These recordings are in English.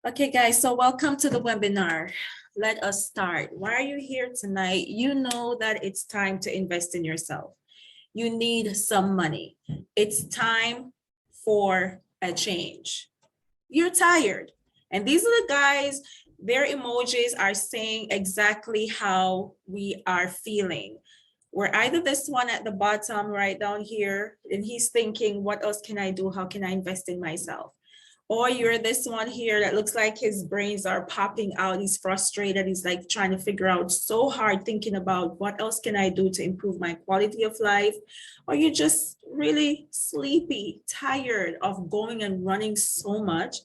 Okay, guys, so welcome to the webinar. Let us start. Why are you here tonight? You know that it's time to invest in yourself. You need some money. It's time for a change. You're tired. And these are the guys, their emojis are saying exactly how we are feeling. We're either this one at the bottom right down here, and he's thinking, what else can I do? How can I invest in myself? Or you're this one here that looks like his brains are popping out. He's frustrated. He's like trying to figure out so hard, thinking about what else can I do to improve my quality of life? Or you're just really sleepy, tired of going and running so much.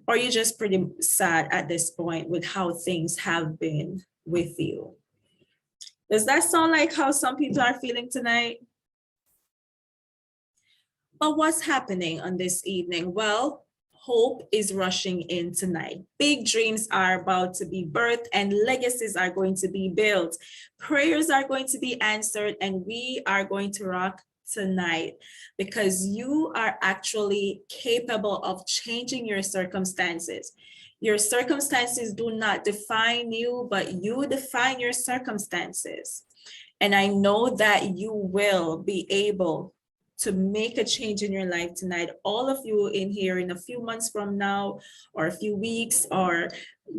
Or you're just pretty sad at this point with how things have been with you. Does that sound like how some people are feeling tonight? But what's happening on this evening? Well, hope is rushing in tonight. Big dreams are about to be birthed and legacies are going to be built. Prayers are going to be answered and we are going to rock tonight because you are actually capable of changing your circumstances. Your circumstances do not define you, but you define your circumstances. And I know that you will be able to make a change in your life tonight. All of you in here in a few months from now, or a few weeks, or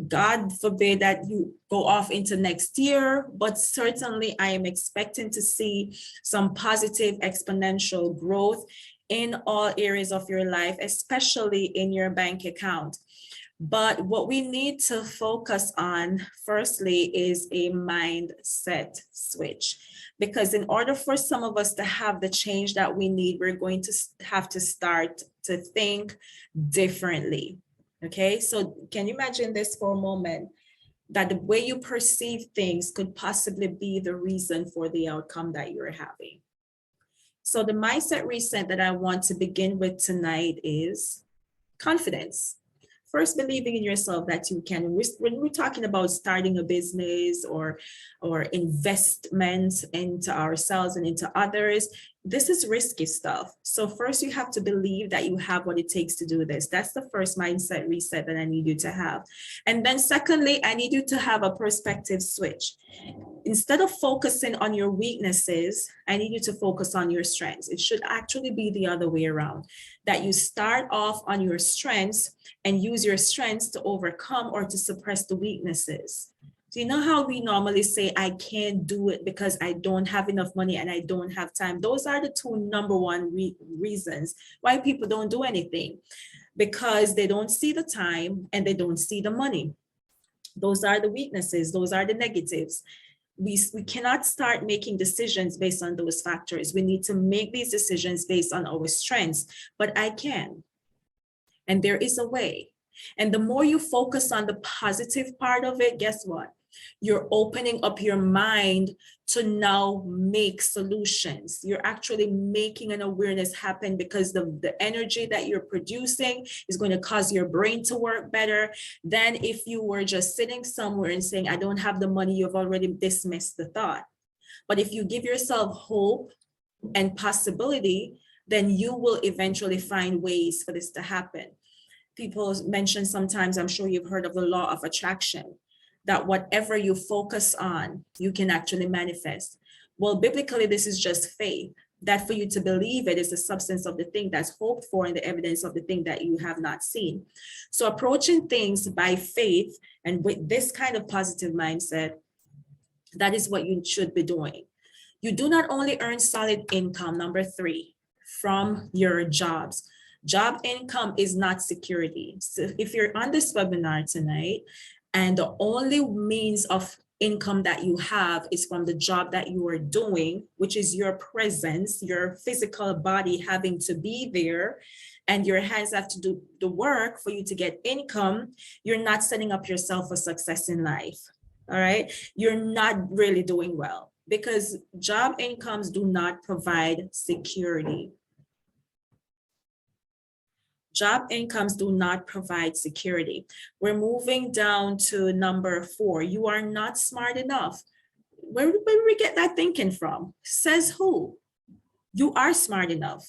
God forbid that you go off into next year, but certainly I am expecting to see some positive exponential growth in all areas of your life, especially in your bank account. But what we need to focus on firstly is a mindset switch. Because in order for some of us to have the change that we need, we're going to have to start to think differently. Okay, so can you imagine this for a moment? That the way you perceive things could possibly be the reason for the outcome that you're having. So the mindset reset that I want to begin with tonight is confidence. First, believing in yourself that you can. When we're talking about starting a business or investments into ourselves and into others, this is risky stuff. So first, you have to believe that you have what it takes to do this. That's the first mindset reset that I need you to have. And then secondly, I need you to have a perspective switch. Instead of focusing on your weaknesses, I need you to focus on your strengths. It should actually be the other way around, that you start off on your strengths and use your strengths to overcome or to suppress the weaknesses. Do you know how we normally say, I can't do it because I don't have enough money and I don't have time? Those are the two number one reasons why people don't do anything, because they don't see the time and they don't see the money. Those are the weaknesses. Those are the negatives. We cannot start making decisions based on those factors. We need to make these decisions based on our strengths, but I can. And there is a way. And the more you focus on the positive part of it, guess what? You're opening up your mind to now make solutions. You're actually making an awareness happen because the energy that you're producing is going to cause your brain to work better than if you were just sitting somewhere and saying, I don't have the money. You've already dismissed the thought. But if you give yourself hope and possibility, then you will eventually find ways for this to happen. People mention sometimes, I'm sure you've heard of the law of attraction, that whatever you focus on, you can actually manifest. Well, biblically, this is just faith, that for you to believe it is the substance of the thing that's hoped for and the evidence of the thing that you have not seen. So approaching things by faith and with this kind of positive mindset, that is what you should be doing. You do not only earn solid income, number 3, from your jobs. Job income is not security. So if you're on this webinar tonight and the only means of income that you have is from the job that you are doing, which is your presence, your physical body having to be there, and your hands have to do the work for you to get income, you're not setting up yourself for success in life. All right. You're not really doing well because job incomes do not provide security. Job incomes do not provide security. We're moving down to number 4. You are not smart enough. Where did we get that thinking from? Says who? You are smart enough.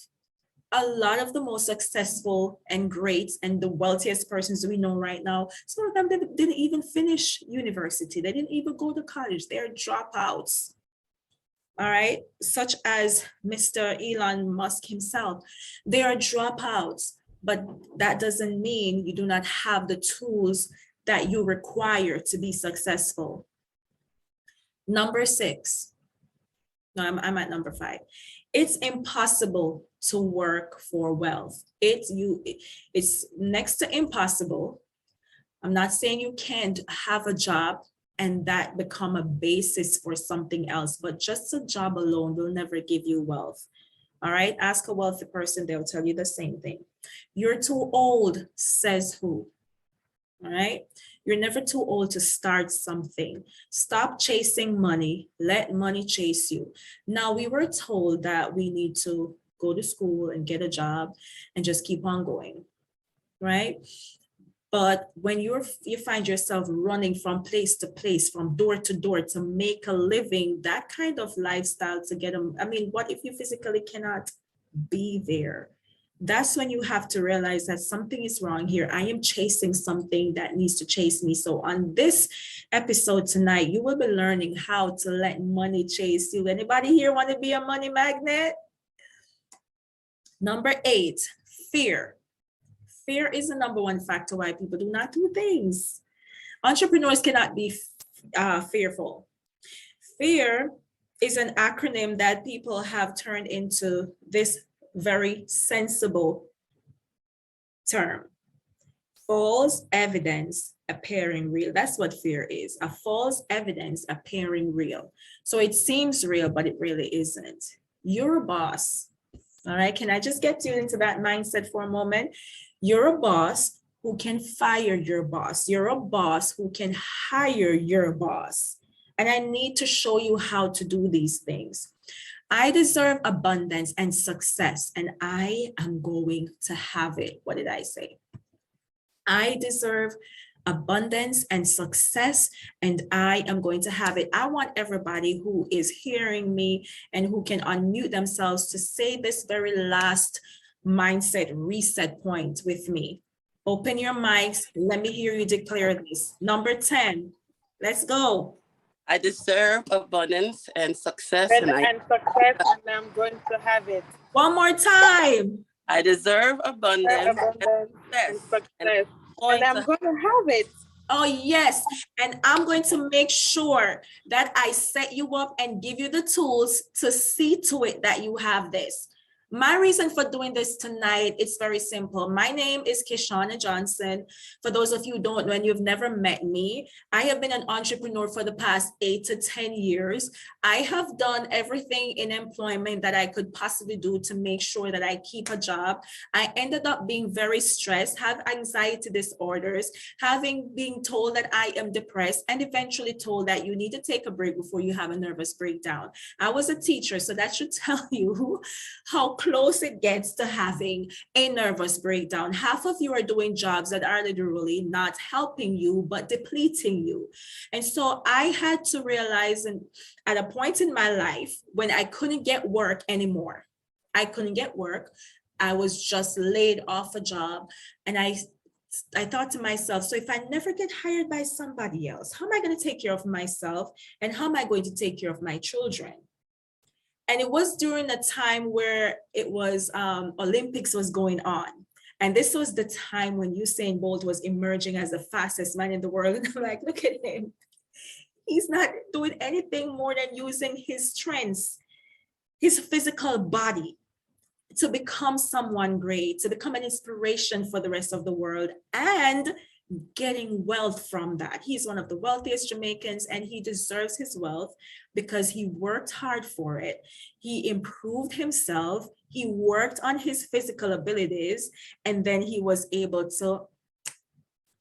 A lot of the most successful and great and the wealthiest persons we know right now, some of them didn't even finish university. They didn't even go to college. They're dropouts. All right, such as Mr. Elon Musk himself. They are dropouts, but that doesn't mean you do not have the tools that you require to be successful. Number 6. No, I'm at number 5. It's impossible to work for wealth. It's next to impossible. I'm not saying you can't have a job and that become a basis for something else, but just a job alone will never give you wealth. All right, ask a wealthy person, they'll tell you the same thing. You're too old, says who? All right, you're never too old to start something. Stop chasing money, let money chase you. Now, we were told that we need to go to school and get a job and just keep on going, right? But when you find yourself running from place to place, from door to door to make a living, that kind of lifestyle to get them, I mean, what if you physically cannot be there? That's when you have to realize that something is wrong here. I am chasing something that needs to chase me. So on this episode tonight, you will be learning how to let money chase you. Anybody here want to be a money magnet? Number 8, fear. Fear is the number one factor why people do not do things. Entrepreneurs cannot be fearful. Fear is an acronym that people have turned into this very sensible term. False evidence appearing real. That's what fear is. A false evidence appearing real. So it seems real, but it really isn't. You're a boss. All right. Can I just get you into that mindset for a moment? You're a boss who can fire your boss. You're a boss who can hire your boss. And I need to show you how to do these things. I deserve abundance and success, and I am going to have it. What did I say? I deserve abundance and success, and I am going to have it. I want everybody who is hearing me and who can unmute themselves to say this very last mindset reset point with me. Open your mics. Let me hear you declare this. Number 10. Let's go. I deserve abundance and success, and success, and I'm going to have it. One more time. I deserve abundance and success, and I'm going to have it. Oh, yes. And I'm going to make sure that I set you up and give you the tools to see to it that you have this. My reason for doing this tonight, it's very simple. My name is Kishana Johnson. For those of you who don't know and you've never met me, I have been an entrepreneur for the past 8 to 10 years. I have done everything in employment that I could possibly do to make sure that I keep a job. I ended up being very stressed, have anxiety disorders, being told that I am depressed, and eventually told that you need to take a break before you have a nervous breakdown. I was a teacher, so that should tell you how close it gets to having a nervous breakdown. Half of you are doing jobs that are literally not helping you, but depleting you. And so I had to realize at a point in my life when I couldn't get work anymore. I couldn't get work. I was just laid off a job. And I thought to myself, so if I never get hired by somebody else, how am I going to take care of myself? And how am I going to take care of my children? And it was during a time where it was Olympics was going on. And this was the time when Usain Bolt was emerging as the fastest man in the world. And I'm like, look at him. He's not doing anything more than using his strengths, his physical body to become someone great, to become an inspiration for the rest of the world, and getting wealth from that. He's one of the wealthiest Jamaicans, and he deserves his wealth because he worked hard for it. He improved himself. He worked on his physical abilities, and then he was able to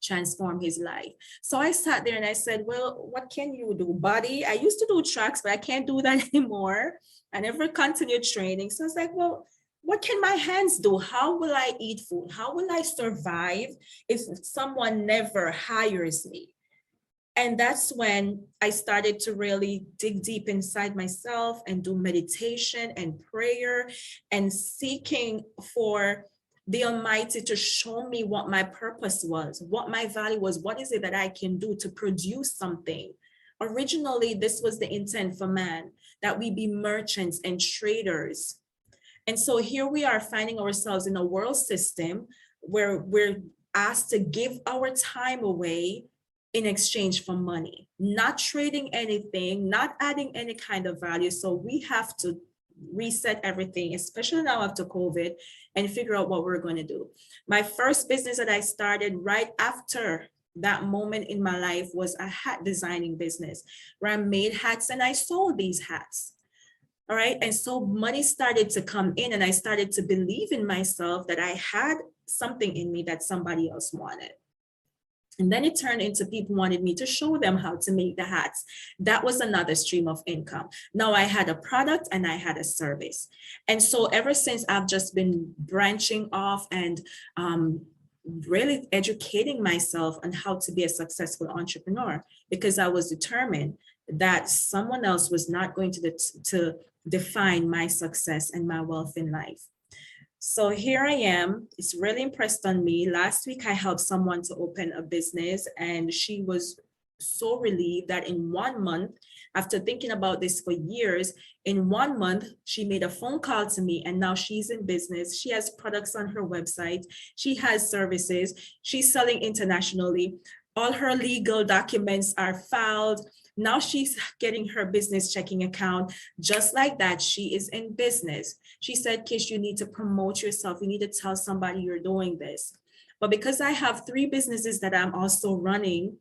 transform his life. So I sat there and I said, well, what can you do, buddy? I used to do tracks, but I can't do that anymore. I never continued training. So I was like, well, what can my hands do? How will I eat food? How will I survive if someone never hires me? And that's when I started to really dig deep inside myself and do meditation and prayer and seeking for the Almighty to show me what my purpose was, what my value was, what is it that I can do to produce something. Originally, this was the intent for man, that we be merchants and traders. And so here we are finding ourselves in a world system where we're asked to give our time away in exchange for money, not trading anything, not adding any kind of value. So we have to reset everything, especially now after COVID, and figure out what we're going to do. My first business that I started right after that moment in my life was a hat designing business where I made hats and I sold these hats. All right. And so money started to come in and I started to believe in myself that I had something in me that somebody else wanted. And then it turned into people wanted me to show them how to make the hats. That was another stream of income. Now I had a product and I had a service. And so ever since I've just been branching off and really educating myself on how to be a successful entrepreneur, because I was determined that someone else was not going to define my success and my wealth in life. So here I am. It's really impressed on me. Last week, I helped someone to open a business and she was so relieved that in 1 month, after thinking about this for years, in 1 month, she made a phone call to me and now she's in business. She has products on her website. She has services. She's selling internationally. All her legal documents are filed. Now she's getting her business checking account. Just like that, she is in business. She said, Kish, you need to promote yourself. You need to tell somebody you're doing this. But because I have 3 businesses that I'm also running,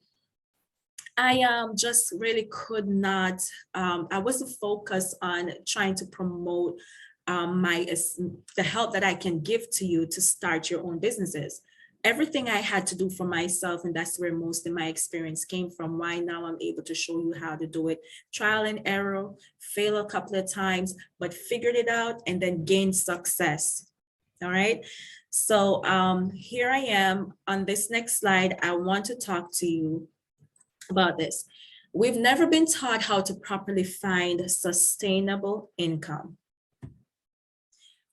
I just really could not, I wasn't focused on trying to promote the help that I can give to you to start your own businesses. Everything I had to do for myself, and that's where most of my experience came from. Why now I'm able to show you how to do it. Trial and error, fail a couple of times, but figured it out and then gained success. All right. So here I am on this next slide. I want to talk to you about this. We've never been taught how to properly find sustainable income.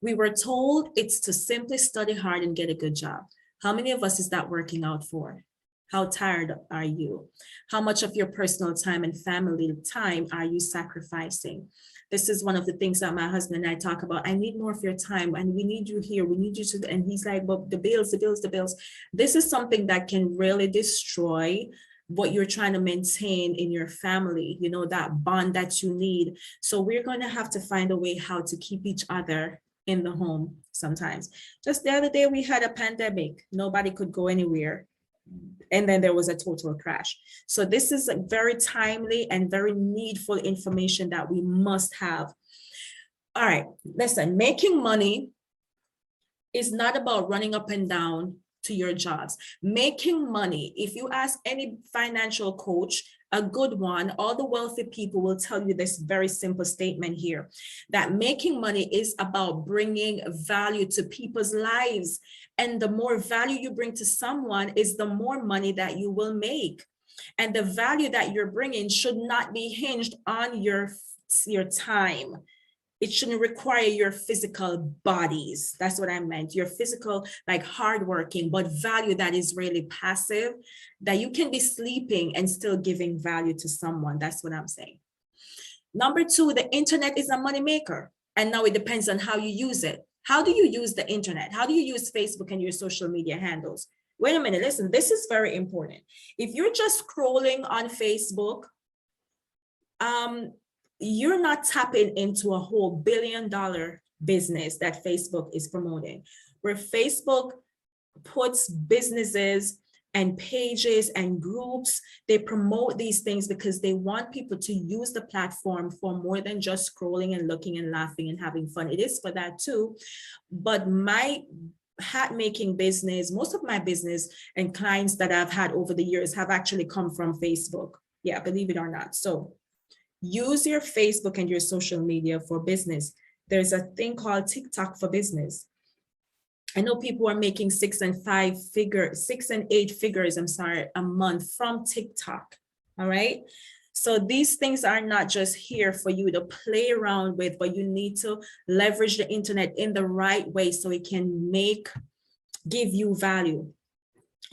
We were told it's to simply study hard and get a good job. How many of us is that working out for? How tired are you? How much of your personal time and family time are you sacrificing? This is one of the things that my husband and I talk about. I need more of your time and we need you here. We need you to, and he's like, but the bills, the bills, the bills. This is something that can really destroy what you're trying to maintain in your family, you know, that bond that you need. So we're going to have to find a way how to keep each other in the home sometimes. Just the other day, we had a pandemic. Nobody could go anywhere. And then there was a total crash. So this is a very timely and very needful information that we must have. All right, listen, making money is not about running up and down to your jobs. Making money, if you ask any financial coach, a good one, all the wealthy people will tell you this very simple statement here, that making money is about bringing value to people's lives. And the more value you bring to someone is the more money that you will make. And the value that you're bringing should not be hinged on your time. It shouldn't require your physical bodies. That's what I meant. Your physical, like hardworking, but value that is really passive, that you can be sleeping and still giving value to someone. That's what I'm saying. Number 2, the internet is a money maker. And now it depends on how you use it. How do you use the internet? How do you use Facebook and your social media handles? Wait a minute, listen, this is very important. If you're just scrolling on Facebook, you're not tapping into a whole $1 billion business that Facebook is promoting, where Facebook puts businesses and pages and groups, they promote these things because they want people to use the platform for more than just scrolling and looking and laughing and having fun. It is for that too. But my hat making business, most of my business and clients that I've had over the years have actually come from Facebook. Yeah, believe it or not. So use your Facebook and your social media for business. There's a thing called TikTok for business. I know people are making 6 and 8 figures, a month from TikTok. All right. So these things are not just here for you to play around with, but you need to leverage the internet in the right way so it can give you value.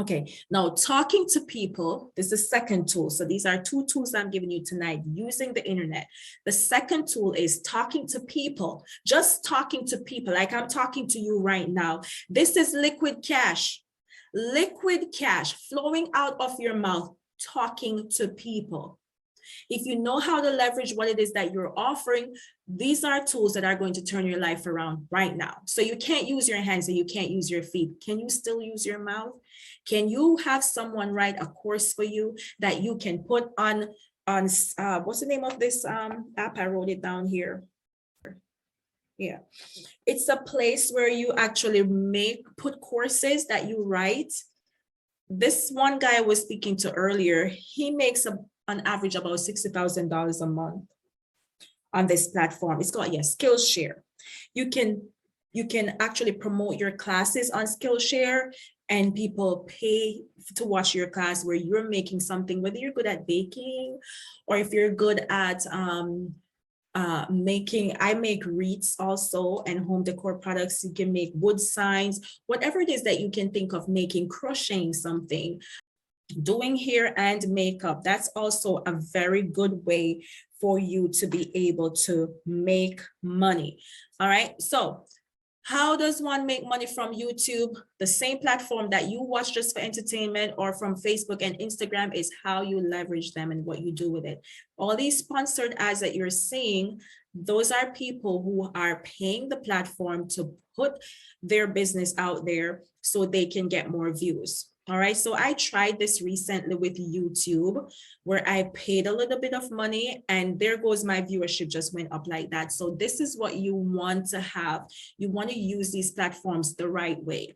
Okay, now talking to people, this is the second tool. So these are two tools I'm giving you tonight using the internet. The second tool is talking to people, just talking to people like I'm talking to you right now. This is liquid cash flowing out of your mouth, talking to people. If you know how to leverage what it is that you're offering, these are tools that are going to turn your life around right now. So you can't use your hands and you can't use your feet. Can you still use your mouth? Can you have someone write a course for you that you can put on what's the name of this app? I wrote it down here. Yeah, it's a place where you actually put courses that you write. This one guy I was speaking to earlier, he makes on average about $60,000 a month on this platform. It's called, Skillshare. You can actually promote your classes on Skillshare and people pay to watch your class where you're making something, whether you're good at baking or if you're good at I make wreaths also and home decor products. You can make wood signs, whatever it is that you can think of making, crocheting something, doing hair and makeup. That's also a very good way for you to be able to make money. All right, so how does one make money from YouTube? The same platform that you watch just for entertainment, or from Facebook and Instagram, is how you leverage them and what you do with it. All these sponsored ads that you're seeing, those are people who are paying the platform to put their business out there so they can get more views. All right, so I tried this recently with YouTube where I paid a little bit of money and there goes my viewership, just went up like that. So this is what you want to have. You want to use these platforms the right way.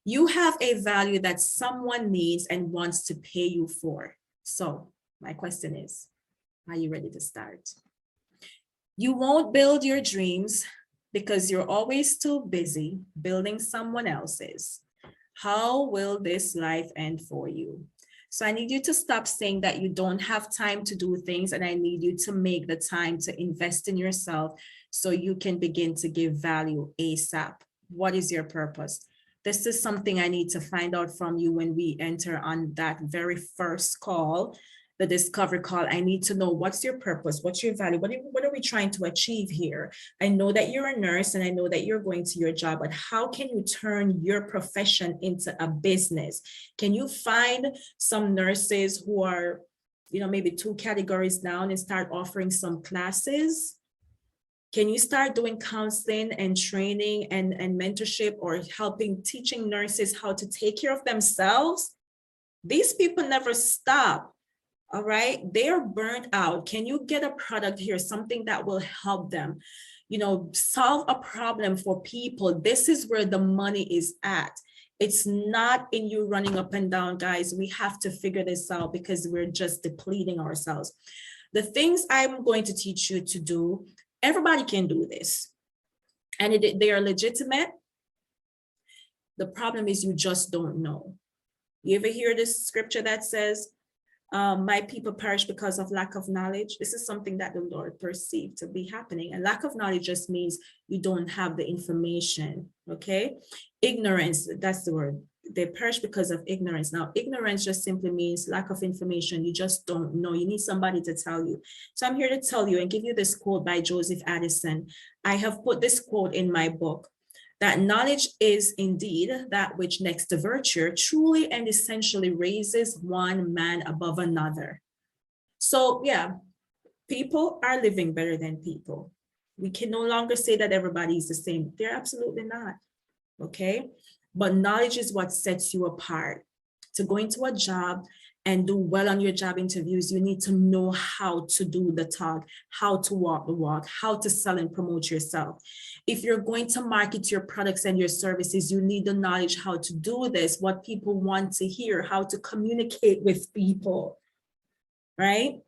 You have a value that someone needs and wants to pay you for. So my question is, are you ready to start? You won't build your dreams because you're always too busy building someone else's. How will this life end for you? So I need you to stop saying that you don't have time to do things, and I need you to make the time to invest in yourself so you can begin to give value ASAP. What is your purpose? This is something I need to find out from you when we enter on that very first call, the discovery call. I need to know, what's your purpose? What's your value? What are we trying to achieve here? I know that you're a nurse and I know that you're going to your job, but how can you turn your profession into a business? Can you find some nurses who are, maybe 2 categories down and start offering some classes? Can you start doing counseling and training and mentorship, or teaching nurses how to take care of themselves? These people never stop. All right, they're burnt out. Can you get a product here, something that will help them, solve a problem for people? This is where the money is at. It's not in you running up and down, guys. We have to figure this out because we're just depleting ourselves. The things I'm going to teach you to do, everybody can do this, and they are legitimate. The problem is you just don't know. You ever hear this scripture that says, my people perish because of lack of knowledge? This is something that the Lord perceived to be happening. And lack of knowledge just means you don't have the information, okay? Ignorance, that's the word. They perish because of ignorance. Now, ignorance just simply means lack of information. You just don't know. You need somebody to tell you. So I'm here to tell you and give you this quote by Joseph Addison. I have put this quote in my book, that knowledge is indeed that which next to virtue truly and essentially raises one man above another. So yeah, people are living better than people. We can no longer say that everybody is the same. They're absolutely not, okay? But knowledge is what sets you apart. To go into a job and do well on your job interviews, you need to know how to do the talk, how to walk the walk, how to sell and promote yourself. If you're going to market your products and your services, you need the knowledge how to do this, what people want to hear, how to communicate with people, right?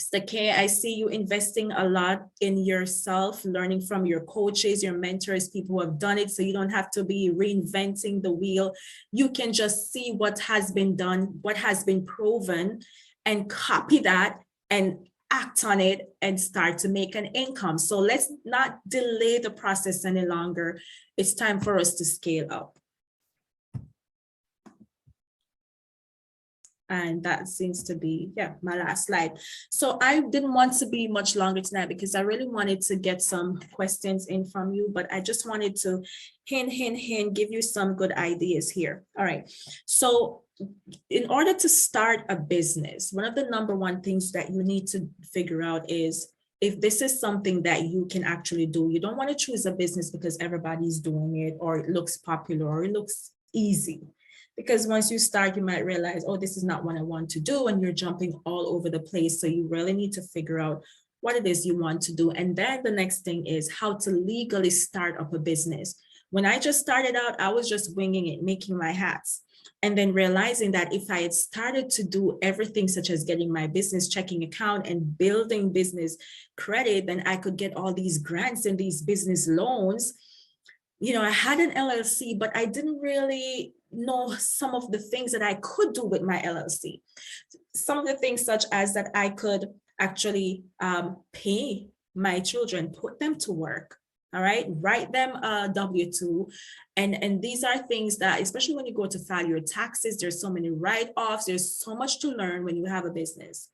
Stake, I see you investing a lot in yourself, learning from your coaches, your mentors, people who have done it, so you don't have to be reinventing the wheel. You can just see what has been done, what has been proven, and copy that and act on it and start to make an income. So let's not delay the process any longer. It's time for us to scale up. And that seems to be, yeah, my last slide. So I didn't want to be much longer tonight because I really wanted to get some questions in from you, but I just wanted to hint, give you some good ideas here. All right. So in order to start a business, one of the number one things that you need to figure out is if this is something that you can actually do. You don't want to choose a business because everybody's doing it or it looks popular or it looks easy. Because once you start, you might realize, oh, this is not what I want to do. And you're jumping all over the place. So you really need to figure out what it is you want to do. And then the next thing is how to legally start up a business. When I just started out, I was just winging it, making my hats. And then realizing that if I had started to do everything such as getting my business checking account and building business credit, then I could get all these grants and these business loans. You know, I had an LLC, but I didn't really know some of the things that I could do with my LLC. Some of the things such as that I could actually pay my children, put them to work, all right, write them a W-2. And these are things that, especially when you go to file your taxes, there's so many write-offs, there's so much to learn when you have a business.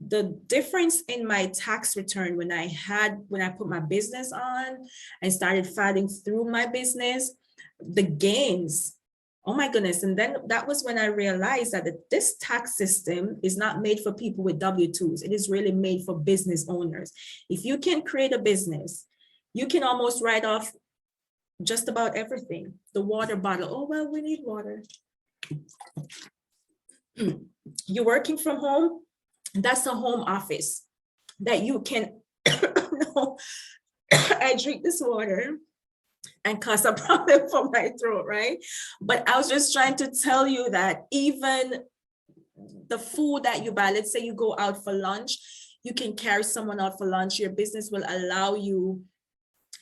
The difference in my tax return when I put my business on and started filing through my business, the gains, oh my goodness. And then that was when I realized that this tax system is not made for people with W-2s. It is really made for business owners. If you can create a business, you can almost write off just about everything. The water bottle, oh, well, we need water. You're working from home, that's a home office that you can, no, I drink this water and cause a problem for my throat, right? But I was just trying to tell you that even the food that you buy, let's say you go out for lunch, you can carry someone out for lunch, your business will allow you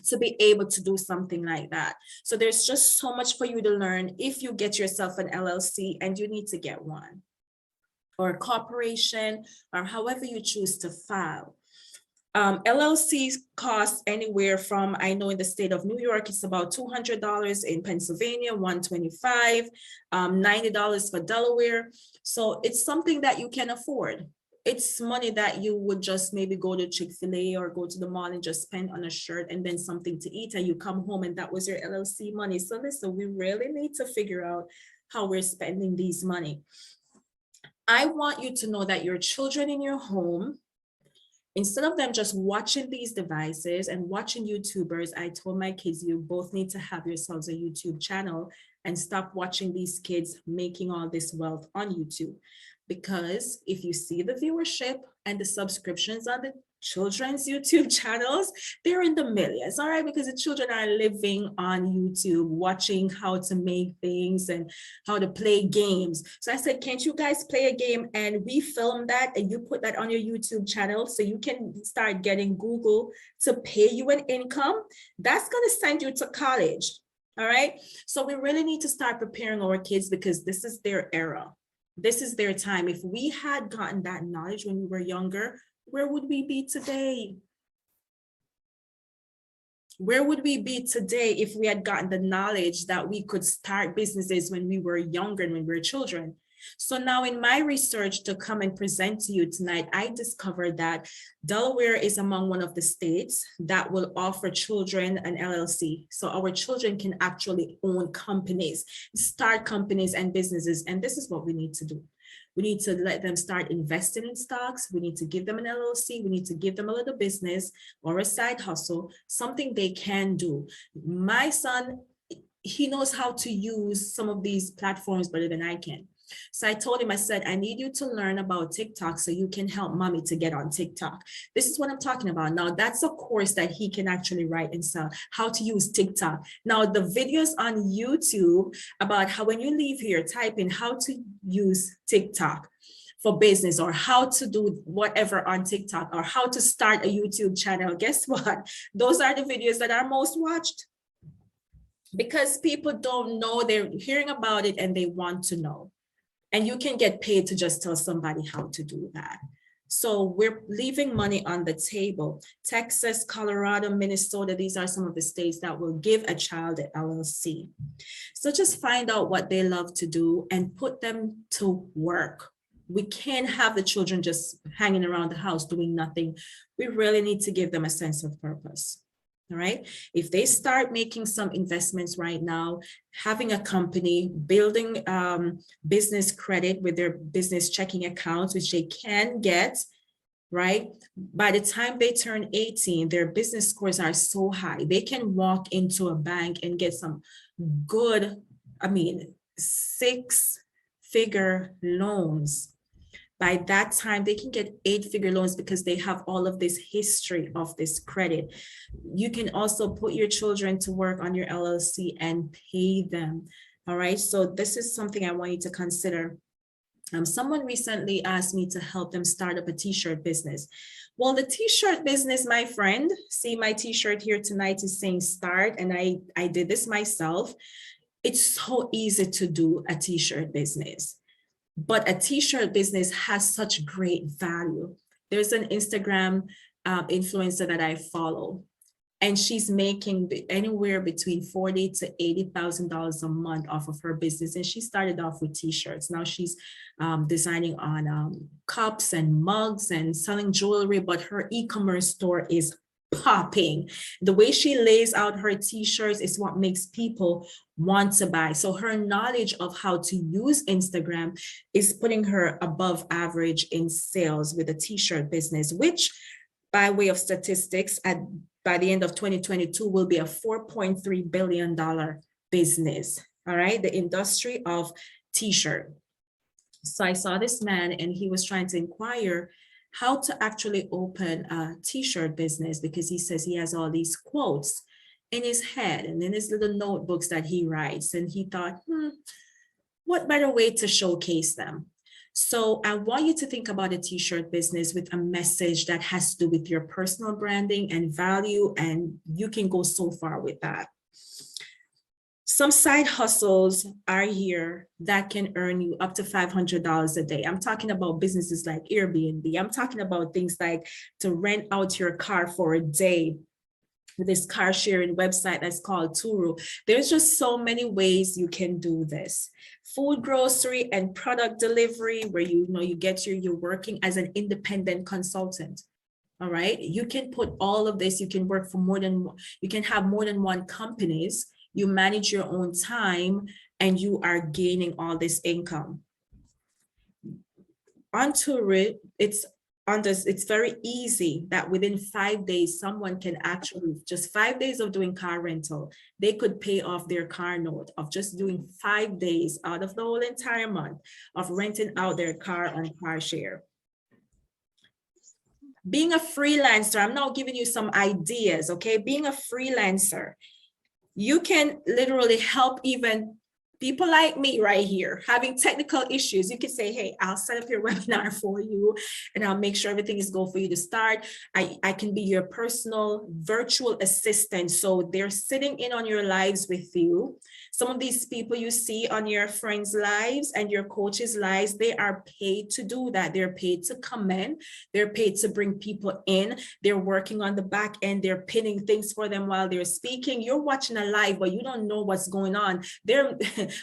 to be able to do something like that. So there's just so much for you to learn if you get yourself an LLC, and you need to get one, or a corporation, or however you choose to file. LLCs cost anywhere from, I know in the state of New York, it's about $200, in Pennsylvania, $125, $90 for Delaware. So it's something that you can afford. It's money that you would just maybe go to Chick-fil-A or go to the mall and just spend on a shirt and then something to eat, and you come home and that was your LLC money. So listen, we really need to figure out how we're spending these money. I want you to know that your children in your home, instead of them just watching these devices and watching YouTubers, I told my kids, you both need to have yourselves a YouTube channel and stop watching these kids making all this wealth on YouTube. Because if you see the viewership and the subscriptions on the children's YouTube channels, they're in the millions, all right? Because the children are living on YouTube, watching how to make things and how to play games. So I said, can't you guys play a game and we film that and you put that on your YouTube channel so you can start getting Google to pay you an income? That's gonna send you to college, all right? So we really need to start preparing our kids because this is their era. This is their time. If we had gotten that knowledge when we were younger, where would we be today? Where would we be today if we had gotten the knowledge that we could start businesses when we were younger and when we were children? So now in my research to come and present to you tonight, I discovered that Delaware is among one of the states that will offer children an LLC. So our children can actually own companies, start companies and businesses. And this is what we need to do. We need to let them start investing in stocks. We need to give them an LLC. We need to give them a little business or a side hustle, something they can do. My son, he knows how to use some of these platforms better than I can. So I told him, I said, I need you to learn about TikTok so you can help mommy to get on TikTok. This is what I'm talking about. Now, that's a course that he can actually write and sell, how to use TikTok. Now, the videos on YouTube about how when you leave here, type in how to use TikTok for business or how to do whatever on TikTok or how to start a YouTube channel. Guess what? Those are the videos that are most watched because people don't know, they're hearing about it and they want to know. And you can get paid to just tell somebody how to do that. So we're leaving money on the table. Texas, Colorado, Minnesota, these are some of the states that will give a child an LLC. So just find out what they love to do and put them to work. We can't have the children just hanging around the house doing nothing. We really need to give them a sense of purpose. All right. If they start making some investments right now, having a company, building business credit with their business checking accounts, which they can get, right? By the time they turn 18, their business scores are so high, they can walk into a bank and get some good, 6-figure loans. By that time, they can get 8-figure loans because they have all of this history of this credit. You can also put your children to work on your LLC and pay them. All right. So this is something I want you to consider. Someone recently asked me to help them start up a t-shirt business. Well, the t-shirt business, my friend, see my t-shirt here tonight is saying start, and I did this myself. It's so easy to do a t-shirt business. But a t-shirt business has such great value. There's an Instagram influencer that I follow, and she's making anywhere between $40,000 to $80,000 a month off of her business. And she started off with t-shirts. Now she's designing on cups and mugs and selling jewelry, but her e-commerce store is popping. The way she lays out her t-shirts is what makes people want to buy. So her knowledge of how to use Instagram is putting her above average in sales with a t-shirt business, which by way of statistics, by the end of 2022 will be a $4.3 billion business. All right, the industry of t-shirt. So I saw this man and he was trying to inquire how to actually open a t-shirt business, because he says he has all these quotes in his head and in his little notebooks that he writes. And he thought, what better way to showcase them? So I want you to think about a t-shirt business with a message that has to do with your personal branding and value, and you can go so far with that. Some side hustles are here that can earn you up to $500 a day. I'm talking about businesses like Airbnb. I'm talking about things like to rent out your car for a day with this car sharing website that's called Turu. There's just so many ways you can do this. Food, grocery, and product delivery, where you get you're working as an independent consultant. All right. You can put all of this, you can work for you can have more than one companies. You manage your own time and you are gaining all this income. On Turu, it's very easy that within 5 days, someone can actually, just 5 days of doing car rental, they could pay off their car note of just doing 5 days out of the whole entire month of renting out their car on car share. Being a freelancer, I'm now giving you some ideas, okay? Being a freelancer, you can literally help even people like me right here having technical issues. You can say, hey, I'll set up your webinar for you and I'll make sure everything is go for you to start. I can be your personal virtual assistant. So they're sitting in on your lives with you. Some of these people you see on your friends' lives and your coaches' lives, they are paid to do that. They're paid to come in. They're paid to bring people in. They're working on the back end. They're pinning things for them while they're speaking. You're watching a live, but you don't know what's going on.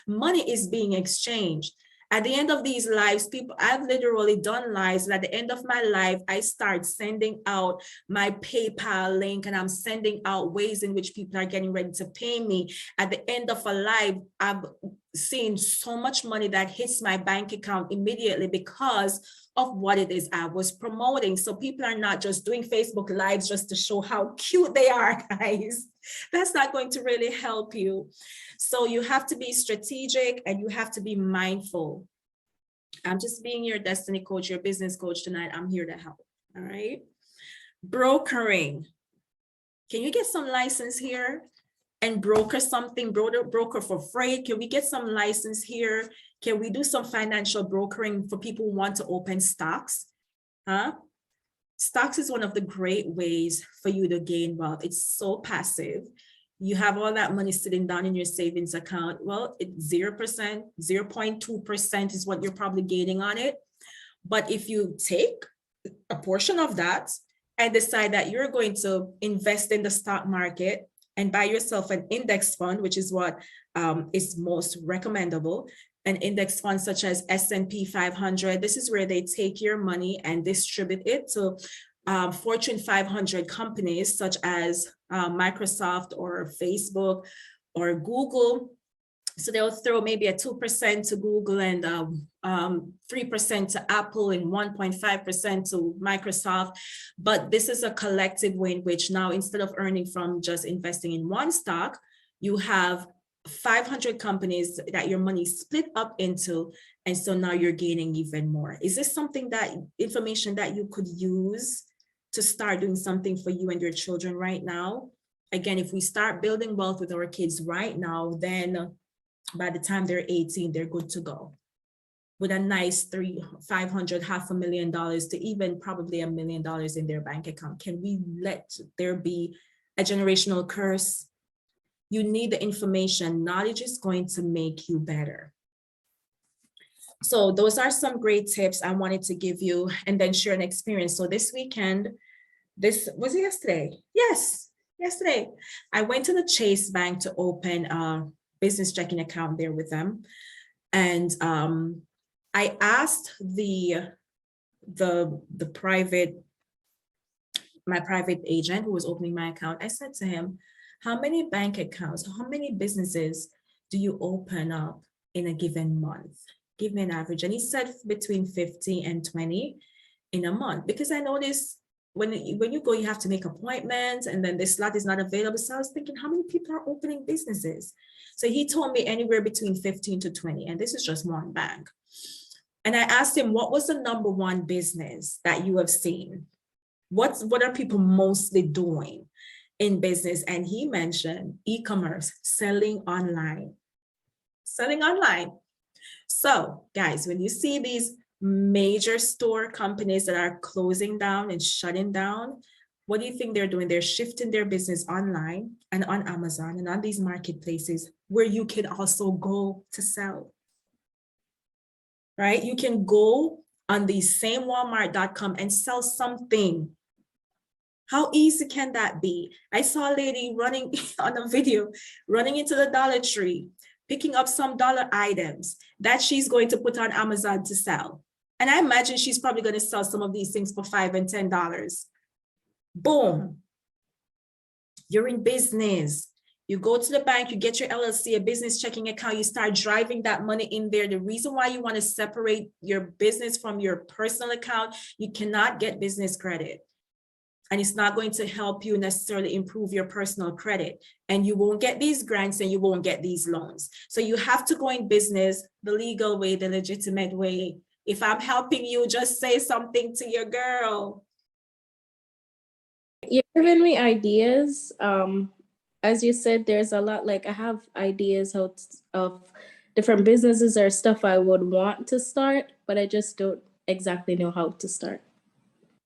Money is being exchanged. At the end of these lives, I've literally done lives, and at the end of my life, I start sending out my PayPal link, and I'm sending out ways in which people are getting ready to pay me. At the end of a live, I've seen so much money that hits my bank account immediately because of what it is I was promoting. So people are not just doing Facebook Lives just to show how cute they are, guys. That's not going to really help you. So you have to be strategic and you have to be mindful. I'm just being your destiny coach, your business coach tonight. I'm here to help. All right. Brokering. Can you get some license here and broker something, broker for freight? Can we get some license here? Can we do some financial brokering for people who want to open stocks? Stocks is one of the great ways for you to gain wealth. It's so passive. you have all that money sitting down in your savings account. Well, it's 0%, 0.2% is what you're probably gaining on it. But if you take a portion of that and decide that you're going to invest in the stock market and buy yourself an index fund, which is what is most recommendable, an index fund such as S&P 500, this is where they take your money and distribute it to Fortune 500 companies such as Microsoft or Facebook or Google. So they'll throw maybe a 2% to Google and 3% to Apple and 1.5% to Microsoft. But this is a collective way in which now, instead of earning from just investing in one stock, you have 500 companies that your money split up into. And so now you're gaining even more. Is this something that information that you could use to start doing something for you and your children right now? Again, if we start building wealth with our kids right now, then by the time they're 18, they're good to go with a nice $500,000, $500,000 to even probably $1 million in their bank account. Can we let there be a generational curse? You need the information. Knowledge is going to make you better. So those are some great tips I wanted to give you and then share an experience. So this weekend, this was it yesterday? Yes, yesterday. I went to the Chase Bank to open a business checking account there with them. And I asked my private agent who was opening my account, I said to him, how many bank accounts, how many businesses do you open up in a given month? Give me an average. And he said between 50 and 20 in a month, because I noticed when you go, you have to make appointments and then this slot is not available. So I was thinking, how many people are opening businesses? So he told me anywhere between 15 to 20, and this is just one bank. And I asked him, what was the number one business that you have seen? What are people mostly doing in business? And he mentioned e-commerce, selling online. So guys, when you see these major store companies that are closing down and shutting down, what do you think they're doing? They're shifting their business online and on Amazon and on these marketplaces where you can also go to sell, right? You can go on the same Walmart.com and sell something. How easy can that be? I saw a lady running on a video, running into the Dollar Tree, picking up some dollar items that she's going to put on Amazon to sell. And I imagine she's probably going to sell some of these things for $5 and $10. Boom. You're in business. You go to the bank, you get your LLC, a business checking account, you start driving that money in there. The reason why you want to separate your business from your personal account, you cannot get business credit. And it's not going to help you necessarily improve your personal credit. And you won't get these grants and you won't get these loans. So you have to go in business the legal way, the legitimate way. If I'm helping you, just say something to your girl. You're giving me ideas. As you said, there's a lot, like I have ideas of different businesses or stuff I would want to start, but I just don't exactly know how to start.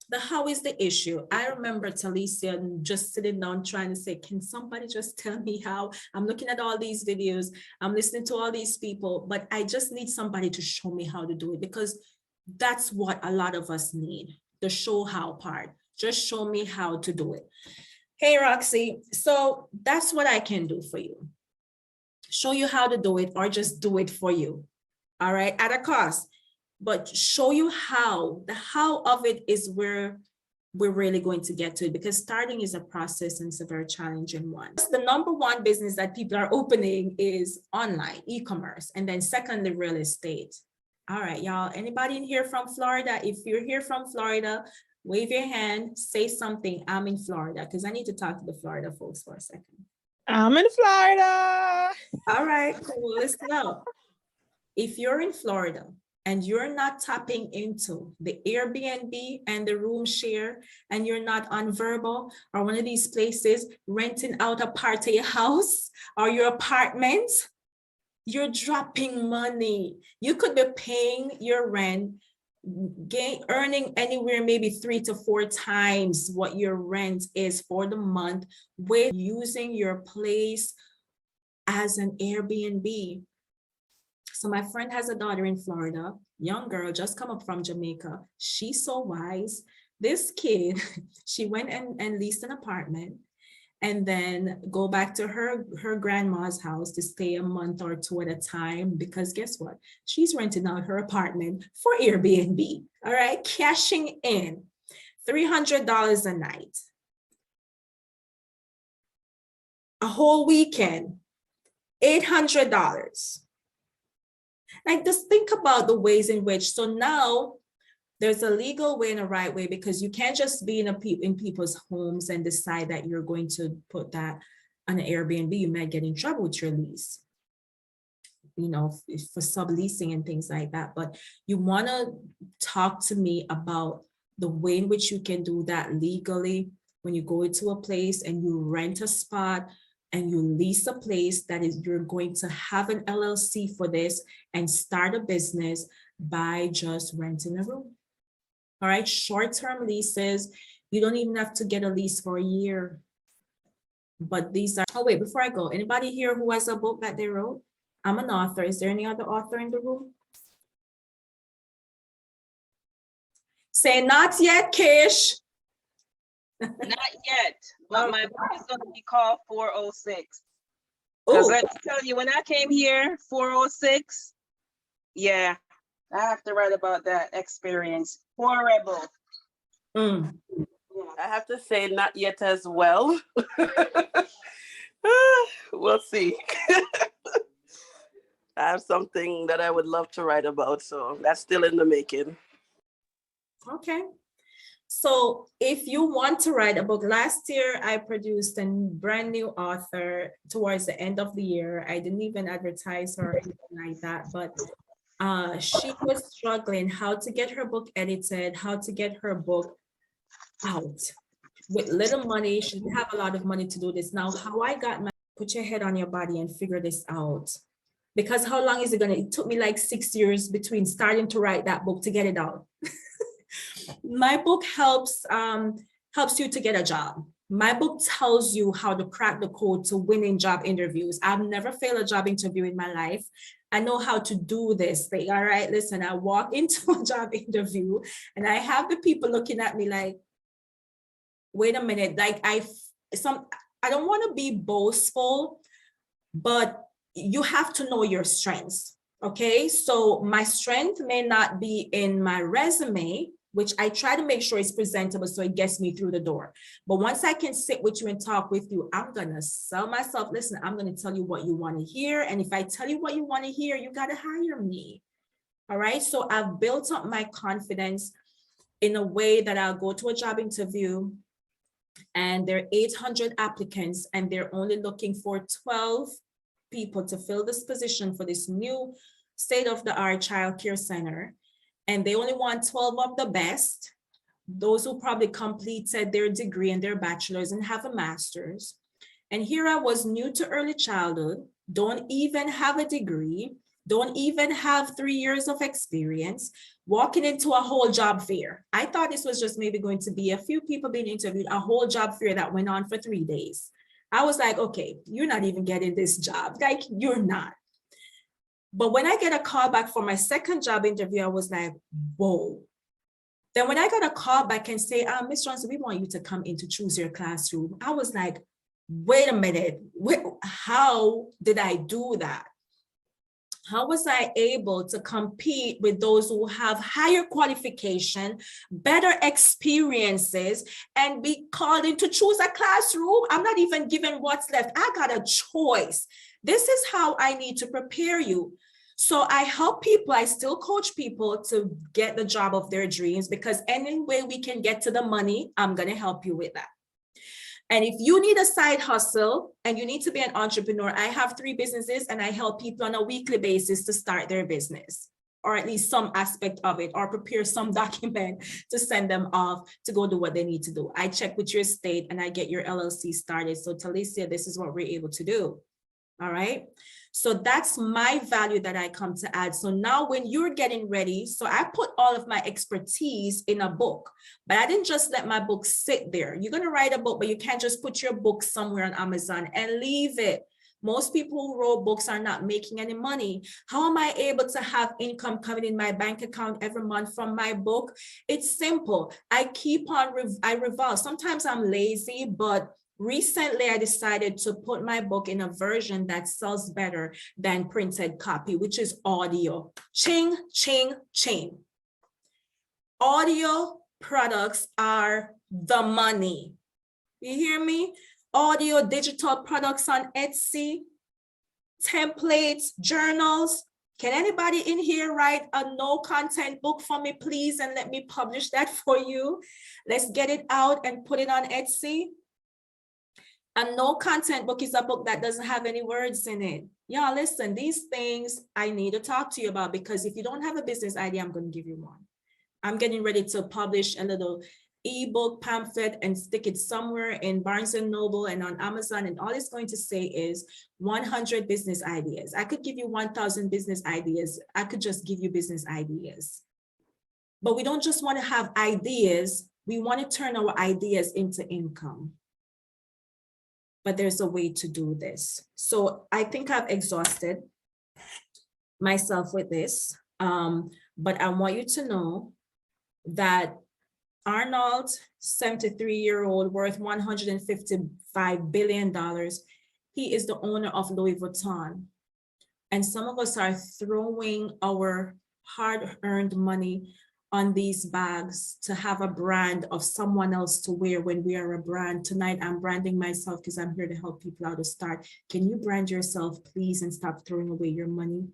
The how is the issue. I remember Talicia just sitting down trying to say, can somebody just tell me how? I'm looking at all these videos, I'm listening to all these people, but I just need somebody to show me how to do it, because that's what a lot of us need, the show how part. Just show me how to do it. Hey, Roxy, so that's what I can do for you. Show you how to do it or just do it for you, all right, at a cost. But show you how. The how of it is where we're really going to get to it, because starting is a process and it's a very challenging one. The number one business that people are opening is online, e-commerce, and then secondly, real estate. All right, y'all, anybody in here from Florida? If you're here from Florida, wave your hand, say something. I'm in Florida, because I need to talk to the Florida folks for a second. I'm in Florida. All right, cool, listen up. If you're in Florida, and you're not tapping into the Airbnb and the room share, and you're not on Vrbo or one of these places renting out a part of your house or your apartment, you're dropping money. You could be paying your rent earning anywhere maybe 3 to 4 times what your rent is for the month with using your place as an Airbnb. So my friend has a daughter in Florida, young girl, just come up from Jamaica. She's so wise. This kid, she went and leased an apartment and then go back to her grandma's house to stay a month or 2 at a time, because guess what? She's renting out her apartment for Airbnb, all right? Cashing in $300 a night. A whole weekend, $800. Like, just think about the ways in which, so now there's a legal way and a right way, because you can't just be in people's homes and decide that you're going to put that on an Airbnb. You might get in trouble with your lease, you know, for subleasing and things like that. But you want to talk to me about the way in which you can do that legally when you go into a place and you rent a spot and you lease a place that is, you're going to have an LLC for this and start a business by just renting a room. All right, short-term leases, you don't even have to get a lease for a year. But these are, oh wait, before I go, anybody here who has a book that they wrote? I'm an author. Is there any other author in the room? Say not yet, Kish. Not yet, but my book is going to be called 406. Because let me tell you, when I came here, 406, yeah, I have to write about that experience. Horrible. I have to say not yet as well. We'll see. I have something that I would love to write about, so that's still in the making. Okay. So if you want to write a book, last year I produced a brand new author towards the end of the year. I didn't even advertise her or anything like that, but she was struggling how to get her book edited, how to get her book out with little money. She didn't have a lot of money to do this. Now, how I got my, put your head on your body and figure this out. Because how long is it gonna, it took me like 6 years between starting to write that book to get it out. My book helps you to get a job. My book tells you how to crack the code to winning job interviews. I've never failed a job interview in my life. I know how to do this thing. All right, listen, I walk into a job interview and I have the people looking at me like, wait a minute, like I don't want to be boastful, but you have to know your strengths. Okay, so my strength may not be in my resume, which I try to make sure is presentable so it gets me through the door. But once I can sit with you and talk with you, I'm gonna sell myself. Listen, I'm gonna tell you what you want to hear. And if I tell you what you want to hear, you gotta hire me. All right, so I've built up my confidence in a way that I'll go to a job interview and there are 800 applicants and they're only looking for 12 people to fill this position for this new state-of-the-art child care center. And they only want 12 of the best, those who probably completed their degree and their bachelor's and have a master's. And here I was, new to early childhood, don't even have a degree, don't even have 3 years of experience, walking into a whole job fair. I thought this was just maybe going to be a few people being interviewed, a whole job fair that went on for 3 days. I was like, okay, you're not even getting this job. Like, you're not. But when I get a call back for my second job interview, I was like, whoa. Then when I got a call back and say, Ms. Johnson, we want you to come in to choose your classroom. I was like, wait a minute, how did I do that? How was I able to compete with those who have higher qualification, better experiences, and be called in to choose a classroom? I'm not even given what's left. I got a choice. This is how I need to prepare you. So I help people, I still coach people to get the job of their dreams, because any way we can get to the money, I'm going to help you with that. And if you need a side hustle and you need to be an entrepreneur, I have 3 businesses and I help people on a weekly basis to start their business, or at least some aspect of it, or prepare some document to send them off to go do what they need to do. I check with your state and I get your LLC started. So Talicia, this is what we're able to do. All right. So that's my value that I come to add. So now when you're getting ready, so I put all of my expertise in a book, but I didn't just let my book sit there. You're going to write a book, but you can't just put your book somewhere on Amazon and leave it. Most people who wrote books are not making any money. How am I able to have income coming in my bank account every month from my book? It's simple. I keep on, I revolve. Sometimes I'm lazy, but recently I decided to put my book in a version that sells better than printed copy, which is audio. Ching, ching, ching. Audio products are the money. You hear me? Audio, digital products on Etsy, templates, journals. Can anybody in here write a no content book for me, please, and let me publish that for you? Let's get it out and put it on Etsy. A no content book is a book that doesn't have any words in it. Yeah, listen, these things I need to talk to you about, because if you don't have a business idea, I'm going to give you one. I'm getting ready to publish a little ebook pamphlet and stick it somewhere in Barnes and Noble and on Amazon, and all it's going to say is 100 business ideas. I could give you 1,000 business ideas. I could just give you business ideas. But we don't just want to have ideas. We want to turn our ideas into income. But there's a way to do this. So I think I've exhausted myself with this. But I want you to know that Arnold, 73-year-old, worth $155 billion. He is the owner of Louis Vuitton. And some of us are throwing our hard-earned money on these bags to have a brand of someone else to wear when we are a brand. Tonight, I'm branding myself because I'm here to help people out to start. Can you brand yourself, please, and stop throwing away your money?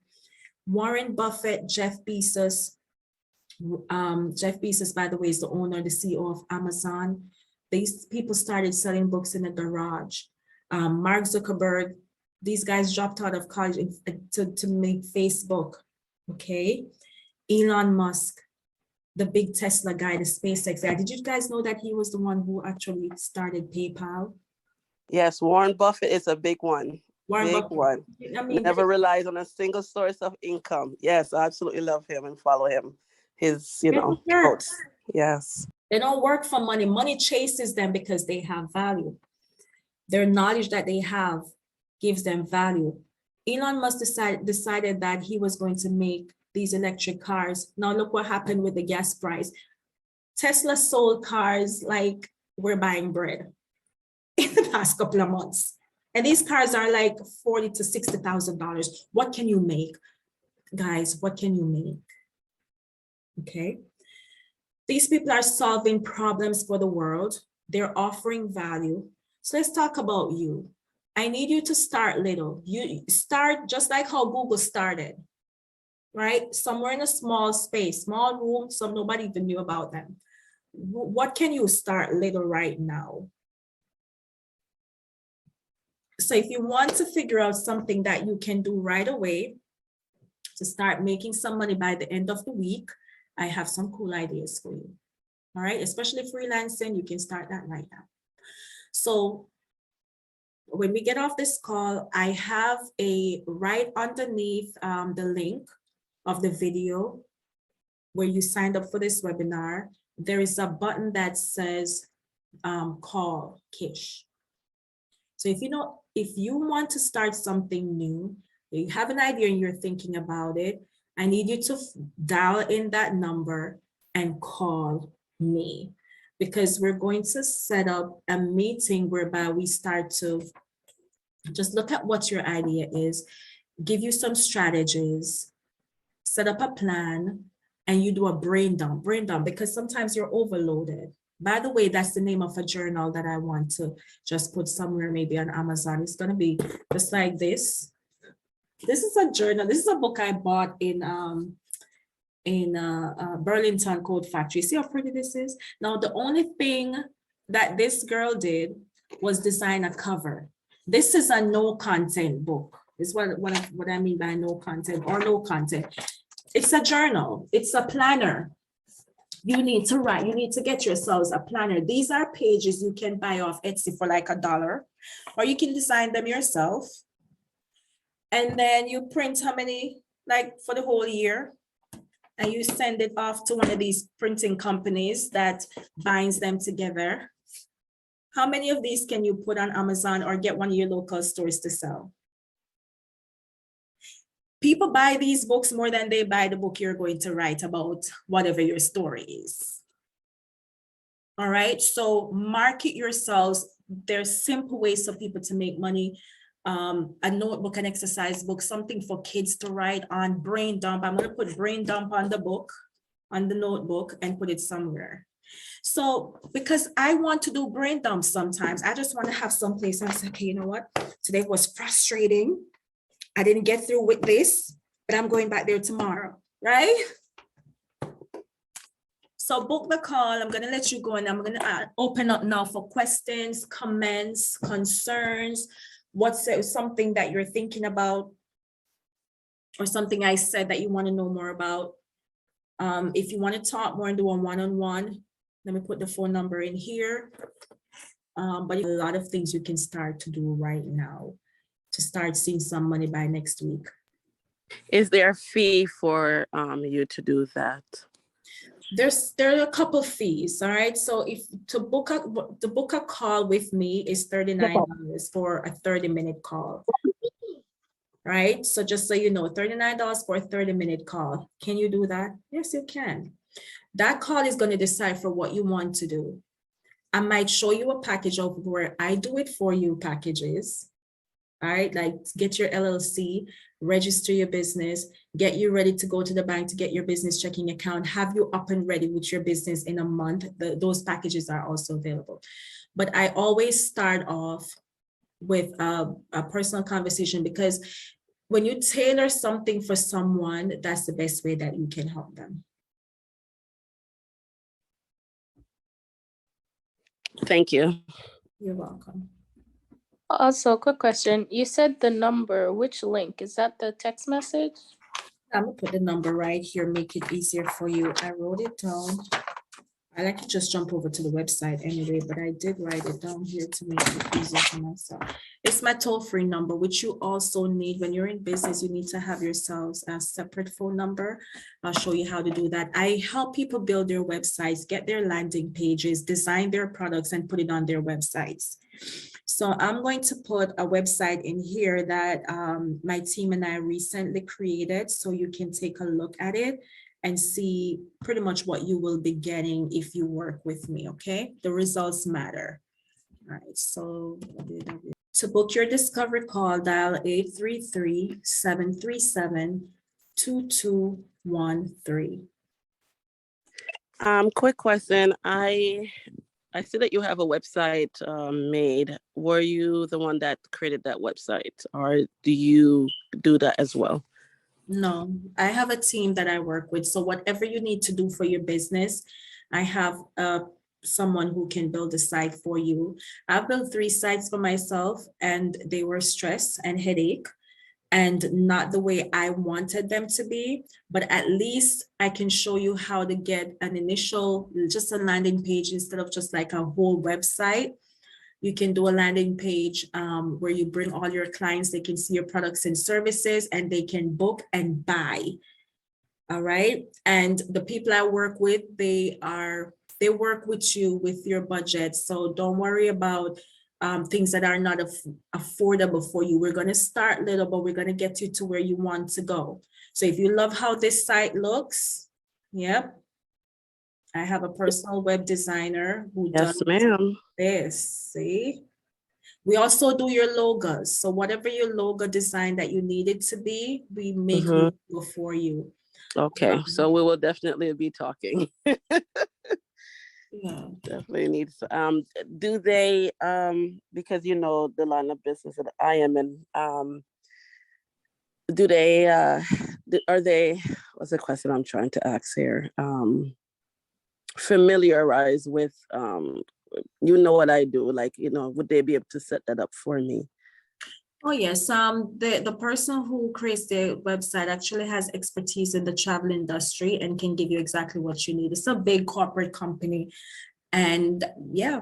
Warren Buffett, Jeff Bezos. Jeff Bezos, by the way, is the owner, the CEO of Amazon. These people started selling books in a garage. Mark Zuckerberg, these guys dropped out of college to make Facebook, okay? Elon Musk, the big Tesla guy, the SpaceX guy. Did you guys know that he was the one who actually started PayPal? Yes, Warren Buffett is a big one. Warren Big Buffett. one. I mean, Never relies on a single source of income. Yes, I absolutely love him and follow him. His, quotes. Yes. They don't work for money. Money chases them because they have value. Their knowledge that they have gives them value. Elon Musk decided that he was going to make these electric cars. Now look what happened with the gas price. Tesla sold cars like we're buying bread in the past couple of months. And these cars are like $40,000 to $60,000. What can you make? Guys, what can you make? Okay. These people are solving problems for the world. They're offering value. So let's talk about you. I need you to start little. You start just like how Google started, right? Somewhere in a small space, small room, so nobody even knew about them. What can you start little right now? So if you want to figure out something that you can do right away to start making some money by the end of the week, I have some cool ideas for you. All right, especially freelancing, you can start that right now. So when we get off this call, I have a right underneath the link of the video where you signed up for this webinar. There is a button that says call Kish. So if you want to start something new, you have an idea and you're thinking about it, I need you to dial in that number and call me, because we're going to set up a meeting whereby we start to just look at what your idea is, give you some strategies, set up a plan, and you do a brain dump, because sometimes you're overloaded. By the way, that's the name of a journal that I want to just put somewhere, maybe on Amazon. It's going to be just like this. This is a journal. This is a book I bought in Burlington Code Factory. See how pretty this is? Now, the only thing that this girl did was design a cover. This is a no content book. This is what I mean by no content or no content. It's a journal. It's a planner. You need to write. You need to get yourselves a planner. These are pages you can buy off Etsy for like $1, or you can design them yourself. And then you print how many, like for the whole year? And you send it off to one of these printing companies that binds them together. How many of these can you put on Amazon or get one of your local stores to sell? People buy these books more than they buy the book you're going to write about whatever your story is. All right, so market yourselves. There's simple ways for people to make money. A notebook, an exercise book, something for kids to write on. Brain dump. I'm going to put brain dump on the book, on the notebook, and put it somewhere. So because I want to do brain dump sometimes, I just want to have some place. I say, okay, you know what? Today was frustrating. I didn't get through with this, but I'm going back there tomorrow, right? So book the call. I'm going to let you go, and I'm going to open up now for questions, comments, concerns. What's something that you're thinking about, or something I said that you want to know more about? If you want to talk more and do a one-on-one, let me put the phone number in here. But a lot of things you can start to do right now to start seeing some money by next week. Is there a fee for you to do that? There are a couple fees, all right? So if to book a call with me is $39 for a 30-minute call, right? So just so you know, $39 for a 30-minute call. Can you do that? Yes, you can. That call is going to decide for what you want to do. I might show you a package of where I do it for you packages. All right, like get your LLC, register your business, get you ready to go to the bank to get your business checking account, have you up and ready with your business in a month. Those packages are also available. But I always start off with a personal conversation, because when you tailor something for someone, that's the best way that you can help them. Thank you. You're welcome. Also, quick question. You said the number, which link? Is that the text message? I'm gonna put the number right here, make it easier for you. I wrote it down. I like to just jump over to the website anyway, but I did write it down here to make it easier for myself. It's my toll-free number, which you also need when you're in business. You need to have yourselves a separate phone number. I'll show you how to do that. I help people build their websites, get their landing pages, design their products, and put it on their websites. So I'm going to put a website in here that my team and I recently created, so you can take a look at it and see pretty much what you will be getting if you work with me, okay? The results matter. All right, so to book your discovery call, dial 833-737-2213. Quick question. I see that you have a website made. Were you the one that created that website, or do you do that as well? No, I have a team that I work with. So whatever you need to do for your business, I have someone who can build a site for you. I've built 3 sites for myself, and they were stress and headache, and not the way I wanted them to be, but at least I can show you how to get an initial, just a landing page instead of just like a whole website. You can do a landing page where you bring all your clients, they can see your products and services, and they can book and buy. All right. And the people I work with, they work with you with your budget. So don't worry about things that are not affordable for you. We're going to start little, but we're going to get you to where you want to go. So if you love how this site looks, yep. I have a personal web designer who does this, see? We also do your logos. So whatever your logo design that you need it to be, we make it for you. Okay, so we will definitely be talking. Yeah. Definitely need to, do they, because you know the line of business that I am in, do they, are they, what's the question I'm trying to ask here? Familiarize with, you know what I do, like, you know, would they be able to set that up for me? Oh yes, the person who creates the website actually has expertise in the travel industry and can give you exactly what you need. It's a big corporate company, and yeah,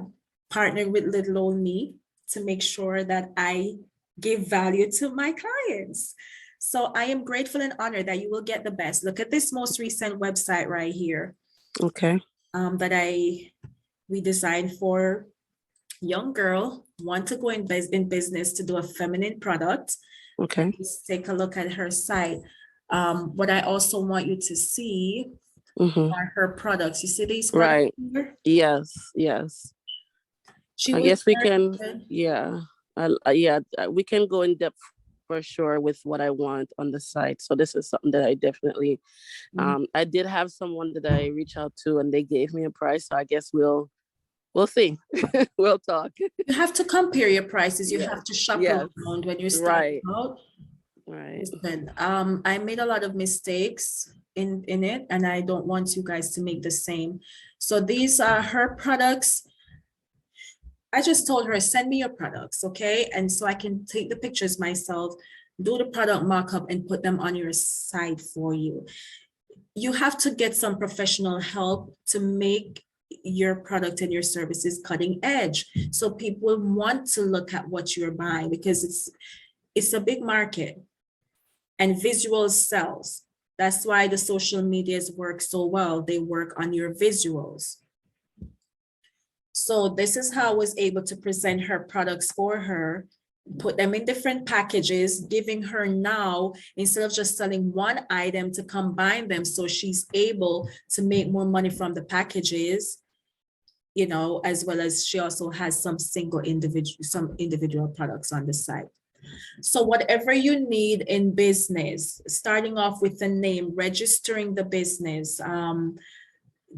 partner with little old me to make sure that I give value to my clients. So I am grateful and honored that you will get the best. Look at this most recent website right here Okay. that we designed for young girl, want to go in business to do a feminine product. Okay. Let's take a look at her site. What I also want you to see Mm-hmm. are her products. You see these products Right. here? Yes. Yes. She I was guess we very can. good. Yeah. We can go in depth for sure with what I want on the site. So this is something that I definitely. I did have someone that I reached out to, and they gave me a price. So I guess we'll see. We'll talk. You have to compare your prices. You Yes. have to shop Yes. around when you start Right. out. Right. Listen, I made a lot of mistakes in it, and I don't want you guys to make the same. So these are her products. I just told her, send me your products, okay? And so I can take the pictures myself, do the product markup, and put them on your site for you. You have to get some professional help to make your product and your services cutting edge. So people want to look at what you're buying because it's a big market and visuals sells. That's why the social medias work so well. They work on your visuals. So this is how I was able to present her products for her, put them in different packages, giving her now, instead of just selling one item, to combine them so she's able to make more money from the packages, you know, as well as she also has some individual products on the site. So whatever you need in business, starting off with the name, registering the business,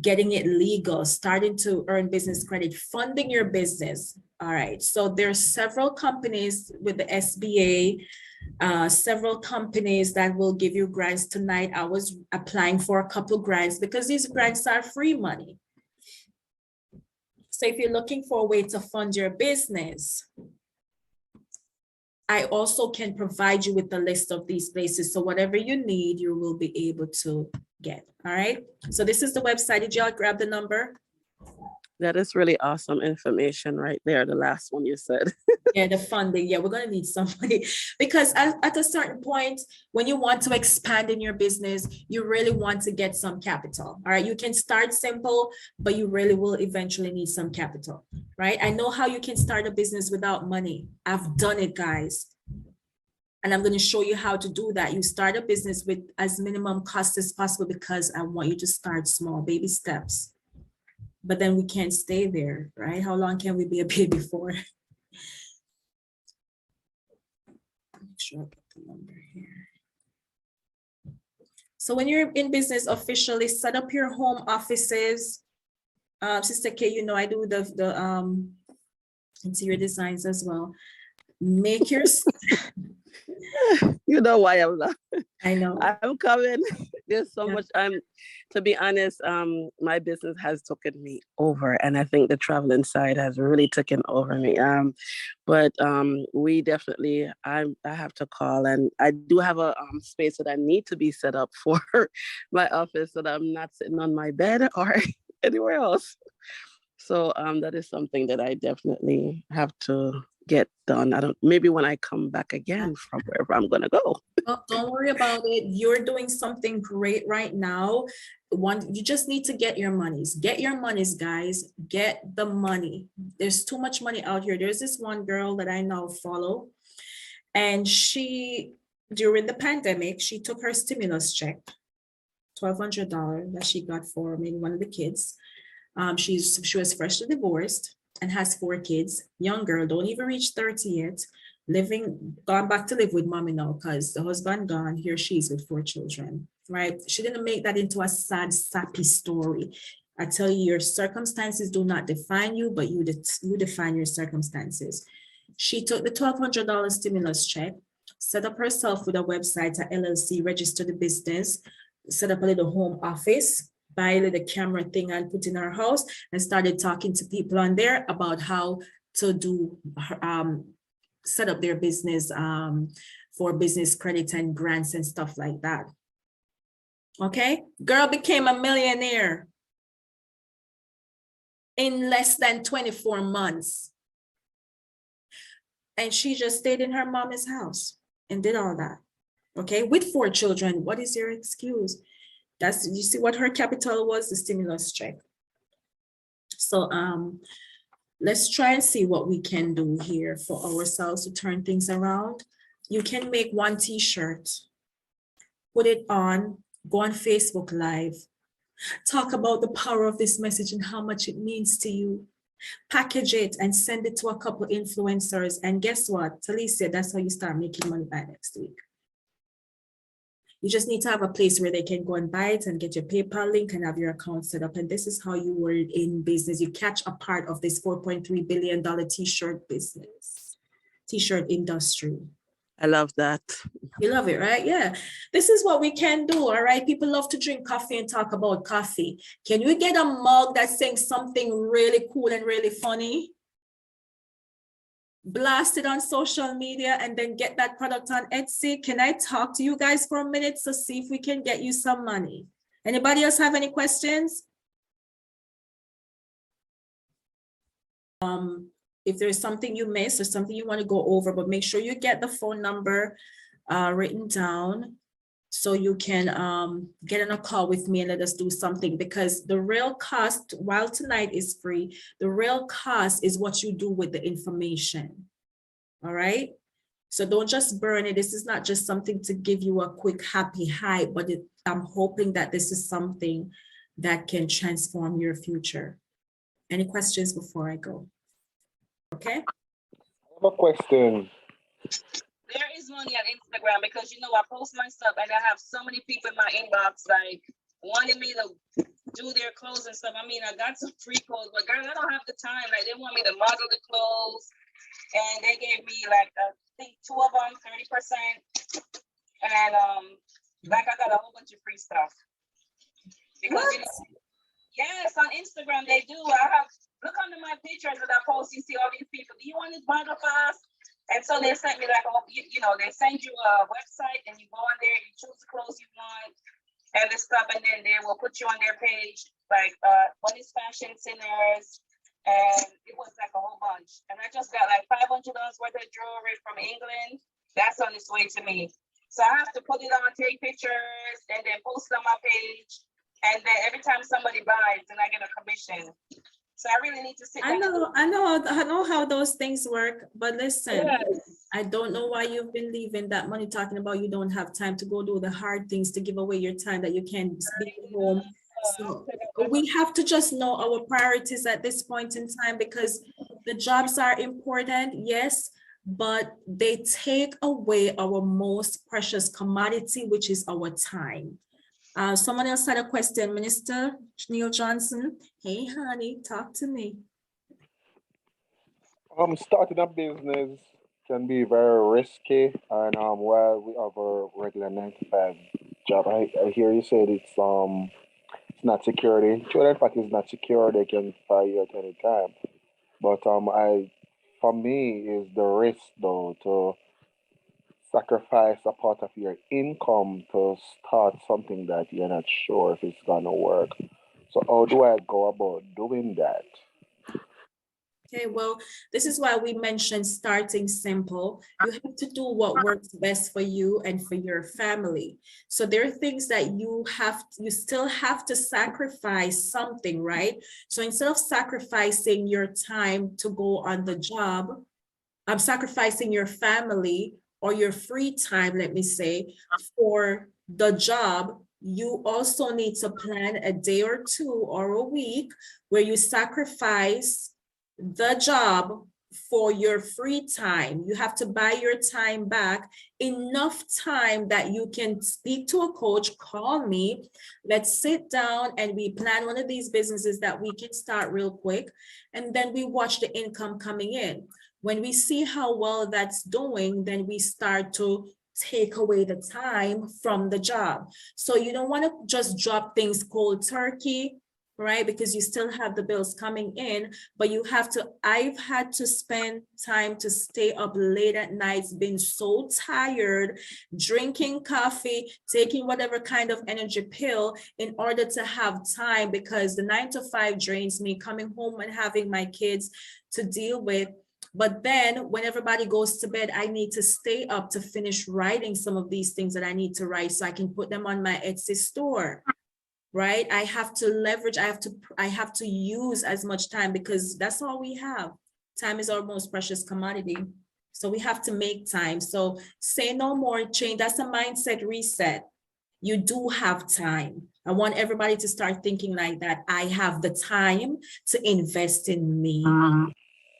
getting it legal, starting to earn business credit, funding your business. All right, so there's several companies with the SBA, several companies that will give you grants tonight. I was applying for a couple grants because these grants are free money. So if you're looking for a way to fund your business, I also can provide you with the list of these places. So whatever you need, you will be able to get. All right. So this is the website. Did y'all grab the number? That is really awesome information right there. The last one you said. Yeah, the funding. Yeah, we're going to need somebody because at a certain point, when you want to expand in your business, you really want to get some capital. All right. You can start simple, but you really will eventually need some capital, right? I know how you can start a business without money. I've done it, guys. And I'm going to show you how to do that. You start a business with as minimum cost as possible because I want you to start small, baby steps. But then we can't stay there, right? How long can we be a baby for? Make sure I get the number here. So when you're in business officially, set up your home offices. Sister K, you know, I do the interior designs as well. Make your You know why I'm not. I know. I'm coming. There's so Yeah. much. To be honest, my business has taken me over, and I think the traveling side has really taken over me. But we definitely, I have to call, and I do have a space that I need to be set up for my office, so that I'm not sitting on my bed or anywhere else. So that is something that I definitely have to get done. Maybe when I come back again from wherever I'm gonna go. Well, don't worry about it. You're doing something great right now. You just need to get your monies. Get your monies, guys. Get the money. There's too much money out here. There's this one girl that I now follow, and she, during the pandemic, she took her stimulus check, $1,200 that she got for maybe one of the kids. She was freshly divorced and has 4 kids. Young girl, don't even reach 30 yet. Gone back to live with mommy now because the husband gone. Here she is with 4 children, right? She didn't make that into a sad, sappy story. I tell you, your circumstances do not define you, but you define your circumstances. She took the $1,200 stimulus check, set up herself with a website, a LLC, registered the business, set up a little home office, buy a little camera thing and put in her house, and started talking to people on there about how to do set up their business for business credit and grants and stuff like that. Okay, girl became a millionaire in less than 24 months. and she just stayed in her mama's house and did all that. Okay, with 4 children, what is your excuse? That's, you see what her capital was, the stimulus check. So let's try and see what we can do here for ourselves to turn things around. You can make 1 t-shirt, put it on, go on Facebook Live, talk about the power of this message and how much it means to you. Package it and send it to a couple influencers. And guess what, Talicia, that's how you start making money by next week. You just need to have a place where they can go and buy it and get your PayPal link and have your account set up. And this is how you were in business. You catch a part of this $4.3 billion t-shirt business, t-shirt industry. I love that. You love it, right? Yeah. This is what we can do, all right? People love to drink coffee and talk about coffee. Can you get a mug that's saying something really cool and really funny? Blast it on social media and then get that product on Etsy. Can I talk to you guys for a minute to see if we can get you some money? Anybody else have any questions? If there's something you missed or something you want to go over, but make sure you get the phone number written down so you can get on a call with me and let us do something, because the real cost, while tonight is free, the real cost is what you do with the information. All right. So don't just burn it. This is not just something to give you a quick happy high, but I'm hoping that this is something that can transform your future. Any questions before I go? Okay. I have a question. There is money on Instagram because, you know, I post my stuff and I have so many people in my inbox like wanting me to do their clothes and stuff. I mean, I got some free clothes, but girl, I don't have the time. Like, they want me to model the clothes, and they gave me like I think 2 of them 30%, and like I got a whole bunch of free stuff because you know, yes, on Instagram they do. I have, look under my pictures that I post. You see all these people. Do you want this model for us? And so they sent me like, you know, they send you a website and you go on there, you choose the clothes you want and the stuff, and then they will put you on their page, like what is Fashion Sinners, and it was like a whole bunch. And I just got like $500 worth of jewelry from England. That's on its way to me. So I have to put it on, take pictures, and then post it on my page. And then every time somebody buys, then I get a commission. So I really need to sit down. I know how those things work, but listen, Yes. I don't know why you've been leaving that money talking about you don't have time to go do the hard things to give away your time that you can be at home. So we have to just know our priorities at this point in time, because the jobs are important, yes, but they take away our most precious commodity, which is our time. Someone else had a question, Minister Neil Johnson. Hey, honey, talk to me. Starting a business can be very risky, and while we have a regular 9 to 5 job, I hear you said it's not security. Sure, in fact, it's not secure. They can fire you at any time. But for me, is the risk though to sacrifice a part of your income to start something that you're not sure if it's gonna work. So how do I go about doing that? Okay, well, this is why we mentioned starting simple. You have to do what works best for you and for your family. So there are things that you still have to sacrifice something, right? So instead of sacrificing your time to go on the job, I'm sacrificing your family or your free time, let me say, for the job. You also need to plan a day or 2 or a week where you sacrifice the job for your free time. You have to buy your time back, enough time that you can speak to a coach, call me, let's sit down and we plan one of these businesses that we can start real quick, and then we watch the income coming in. When we see how well that's doing, then we start to take away the time from the job. So you don't want to just drop things cold turkey, right? Because you still have the bills coming in, but you have to, I've had to spend time to stay up late at nights, been so tired, drinking coffee, taking whatever kind of energy pill in order to have time, because the 9 to 5 drains me, coming home and having my kids to deal with. But then when everybody goes to bed, I need to stay up to finish writing some of these things that I need to write so I can put them on my Etsy store. Right? I have to leverage, I have to use as much time because that's all we have. Time is our most precious commodity. So we have to make time. So say no more, change. That's a mindset reset. You do have time. I want everybody to start thinking like that. I have the time to invest in me.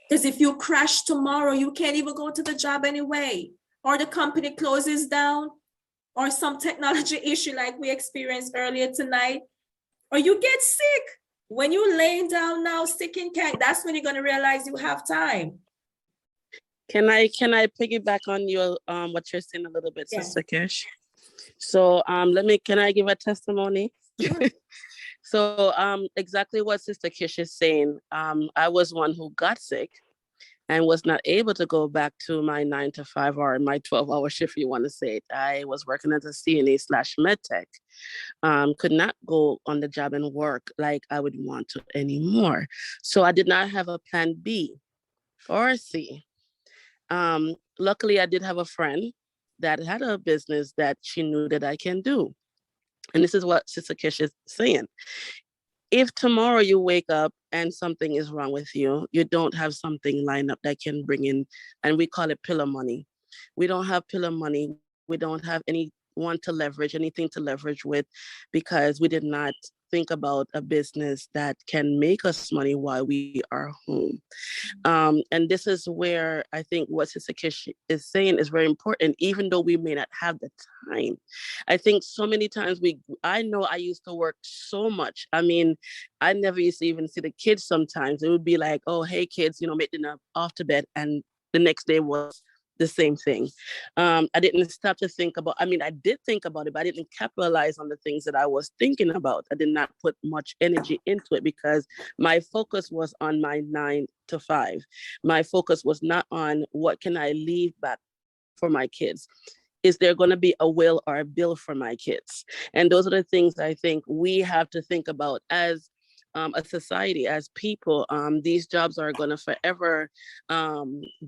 Because if you crash tomorrow, you can't even go to the job anyway, or the company closes down, or some technology issue like we experienced earlier tonight, or you get sick. When you're laying down now, sick and can't, that's when you're going to realize you have time. Can I piggyback on your what you're saying a little bit, Yeah. Sister Kish? So can I give a testimony? Sure. So exactly what Sister Kish is saying. I was one who got sick and was not able to go back to my 9 to 5 or my 12-hour shift, you want to say it. I was working as a CNA/med tech. Could not go on the job and work like I would want to anymore. So I did not have a plan B or C. Luckily, I did have a friend that had a business that she knew that I can do. And this is what Sister Kish is saying. If tomorrow you wake up and something is wrong with you, you don't have something lined up that can bring in, and we call it pillar money. We don't have pillar money. We don't have anything to leverage with, because we did not think about a business that can make us money while we are home. And this is where I think what Sister Kish is saying is very important, even though we may not have the time. I think so many times I know I used to work so much. I mean, I never used to even see the kids sometimes. It would be like, oh, hey kids, make dinner, off to bed. And the next day was the same thing. I didn't stop to think about, I did think about it, but I didn't capitalize on the things that I was thinking about. I did not put much energy into it because my focus was on my 9 to 5. My focus was not on what can I leave back for my kids. Is there going to be a will or a bill for my kids? And those are the things I think we have to think about as a society, as people. These jobs are going to forever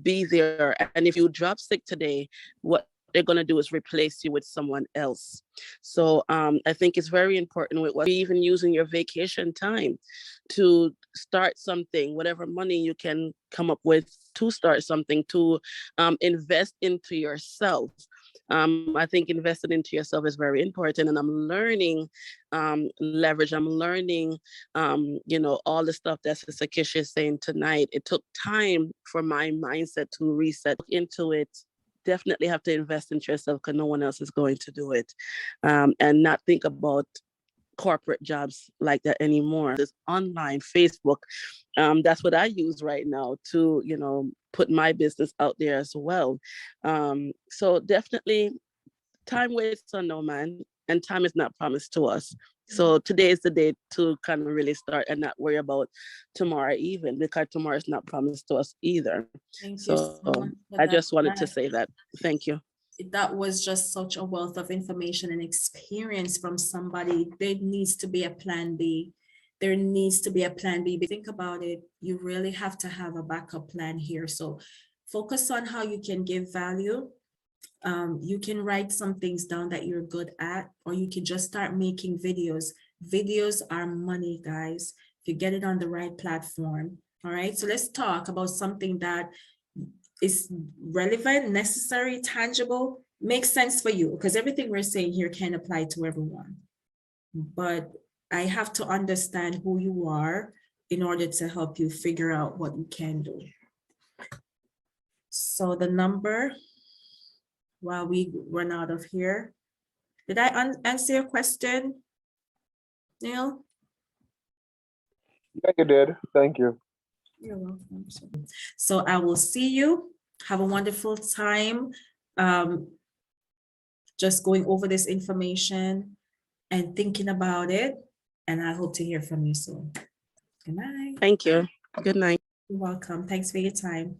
be there. And if you drop sick today, what they're going to do is replace you with someone else. So I think it's very important with even using your vacation time to start something, whatever money you can come up with to start something, to invest into yourself. I think investing into yourself is very important, and I'm learning leverage. I'm learning, all the stuff that Sister Kish is saying tonight. It took time for my mindset to reset into it. Definitely have to invest into yourself because no one else is going to do it, and not think about corporate jobs like that anymore. This online Facebook, that's what I use right now to, put my business out there as well. So definitely time waits on no man, and time is not promised to us. So today is the day to kind of really start and not worry about tomorrow even, because tomorrow is not promised to us either. Thank you So so much for I that. just wanted to say that. Thank you. That was just such a wealth of information and experience from somebody. There needs to be a plan B. There needs to be a plan B. But think about it, you really have to have a backup plan here. So focus on how you can give value. You can write some things down that you're good at, or you can just start making videos. Videos are money, guys, if you get it on the right platform. All right, so let's talk about something that is relevant, necessary, tangible, makes sense for you, because everything we're saying here can apply to everyone. But I have to understand who you are in order to help you figure out what you can do. So the number, while we run out of here, did I answer your question, Neil? Yeah, you did. Thank you. You're welcome. So I will see you. Have a wonderful time. Just going over this information and thinking about it. And I hope to hear from you soon. Good night. Thank you. Good night. You're welcome. Thanks for your time.